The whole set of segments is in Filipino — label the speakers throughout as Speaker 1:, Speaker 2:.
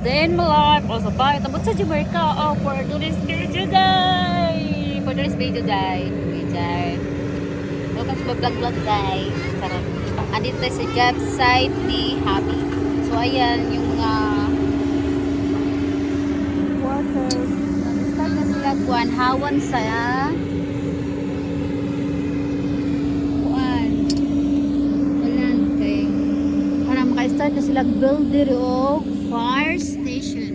Speaker 1: day in my life. Also, bye. Tabot sa Jamaica. Oh, for today's video day. For today's video day. Okay, welcome to my vlog day. Sarap. Andito tayo sa job site ni Happy. So, ayan, yung mga workers. Nag-start na sila kuhan. Hawan sa maka-start na sila builder o fire station.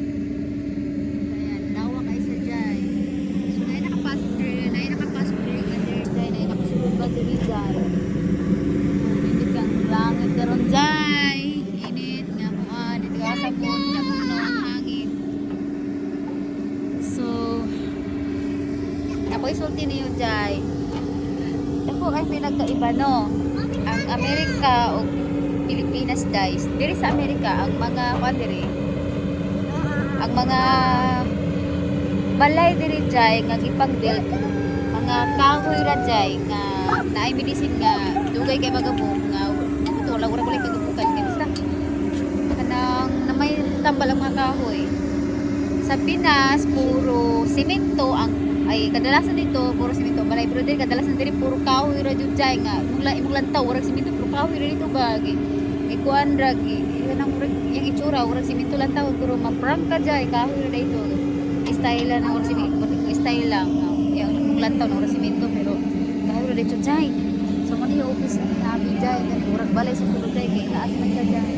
Speaker 1: Ayan, dawa kayo sa dyan. So, na nakapasok rin under dyan, na nakasulog ba diri dyan. Init kang langit karon dyan. Init nga mo, dito ka sa moon, nga puno ang hangin. So, napoisulti niyo dyan. Ako ay pinagkaiba, no? Ang Amerika o Pilipinas guys, diri sa Amerika ang mga diri, ang mga balay diri jay nga gipang-build mga kahoy ra jay nga naay medicine nga dugay kay magabo nga ito wala kay kagubukan kay basta kanang na may tambal ang mga kahoy. Sa Pinas puro semento ang ay kadalasan dito puro semento balay, pero diri kadalasan diri puro kahoy ra jud jay nga imong lantaw ora semento puro kahoy ra dito bagi ikuan ragi yan ang yung itsura urang simento lang tawag pero ma-prank ka dyan kahoy na ito style lang ng urang simento style lang yung lantaw ng urang simento pero kahoy na dito dyan so muna yung office na nabi dyan urang balay sa tulog dyan kaya naas man ka dyan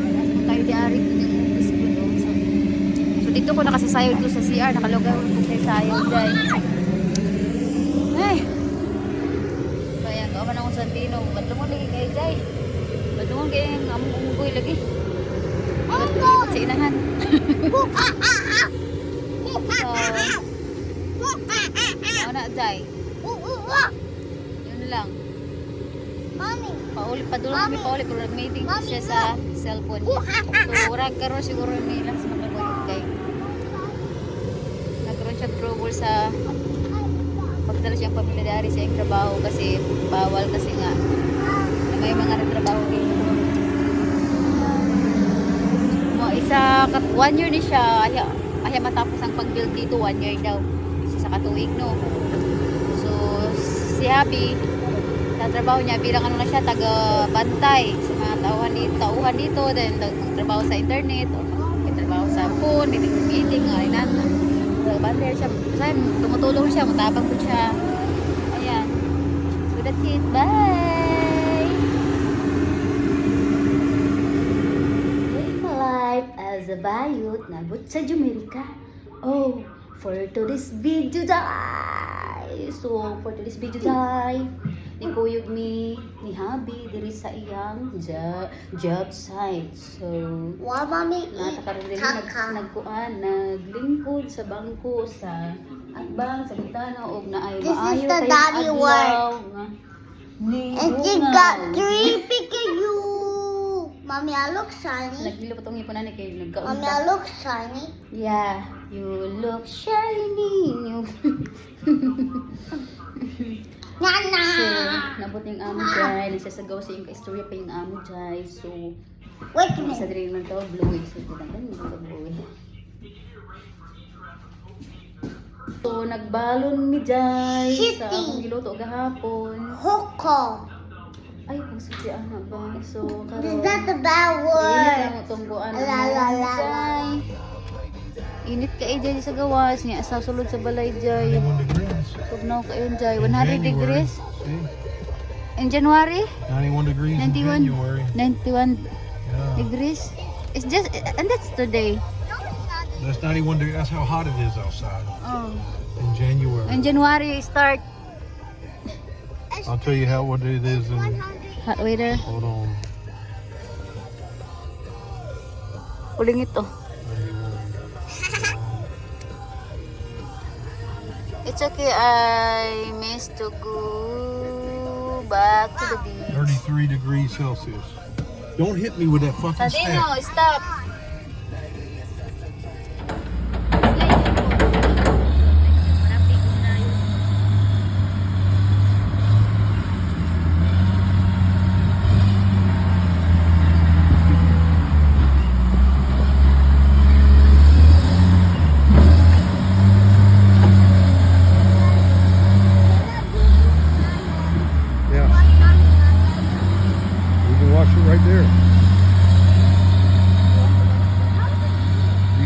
Speaker 1: naas man tayo diari yung office ko doon so dito ko nakasasayaw dito sa CR nakalogaw ko sa sayaw dyan ay kaya gawa na akong Santino ba't mo lagi kayo dyan doon kaya ang umugoy lagi. Sa inahan. So, na jay. Yun lang. Pauli pa doon kami pauli pero nag-meeting siya sa cellphone. So, urag karon siguro nila sa magagawin kay. Nagkaroon siya trouble sa pagdala siyang pamilya dari sa iyong trabaho kasi bawal kasi nga may mga nagtrabaho dito. Isa 1 year ni siya ay matapos ang pag-build dito 1 year daw isa sa katuig no. So si Happy trabaho niya bilang ano na siya taga bantay sa mga tauhan dito then nagtrabaho sa internet o nagtrabaho sa phone meeting nga taga bantay siya kasi tumutulong siya matabang po siya ayan so that's it bye. As a bayot nabot sa Jamaica. Oh, for today's video day. So, for today's video day, nikuyog ni Habi diri sa iyang job site. So, natakaroon din naglingkod sa bangko sa atbang sa bintana og naay maayo kay adlaw nga ni
Speaker 2: and you got 3 Pikachu. Mommy, I look shiny.
Speaker 1: Naglilipot ang ipunan ni kay nagkaunta.
Speaker 2: Mommy, I look shiny.
Speaker 1: Yeah, you look shiny.
Speaker 2: Nana.
Speaker 1: So, nabot yung amo dyan. Nagsasagaw sa yung kaistorya pa yung amo dyan. So,
Speaker 2: wait a minute.
Speaker 1: sa dream man to, blue. So, ganun yung blue. So, nagbalon ni Jai sa akong giluto gahapon.
Speaker 2: Hoko.
Speaker 1: Ay, pagsuti na ba? So, karon.
Speaker 2: Is that the bad word?
Speaker 1: Init ang tungguan
Speaker 2: La la la la.
Speaker 1: Init ka Jai sa gawas niya sa sulod sa balay Jai.
Speaker 3: 91 degrees.
Speaker 1: Tugnaw ka Jai. 100 degrees.
Speaker 3: See?
Speaker 1: In January?
Speaker 3: 91 degrees
Speaker 1: 91.
Speaker 3: in January.
Speaker 1: 91
Speaker 3: Yeah.
Speaker 1: degrees. It's just, and that's today.
Speaker 3: That's 91 degrees. That's how hot it is outside
Speaker 1: Oh.
Speaker 3: in January.
Speaker 1: In January start.
Speaker 3: I'll tell you what it is in.
Speaker 1: Hot weather.
Speaker 3: Hold on.
Speaker 1: Uling ito.
Speaker 3: 91.
Speaker 1: It's okay. I miss to go back to the beach.
Speaker 3: 33 degrees Celsius. Don't hit me with that fucking
Speaker 1: Tadino,
Speaker 3: staff.
Speaker 1: stop.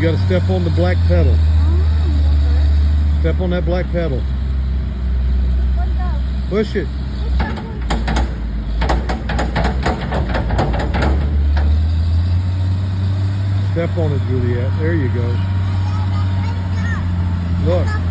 Speaker 3: got to step on the black pedal. Step on that black pedal. Push it. Step on it, Juliet. There you go. Look.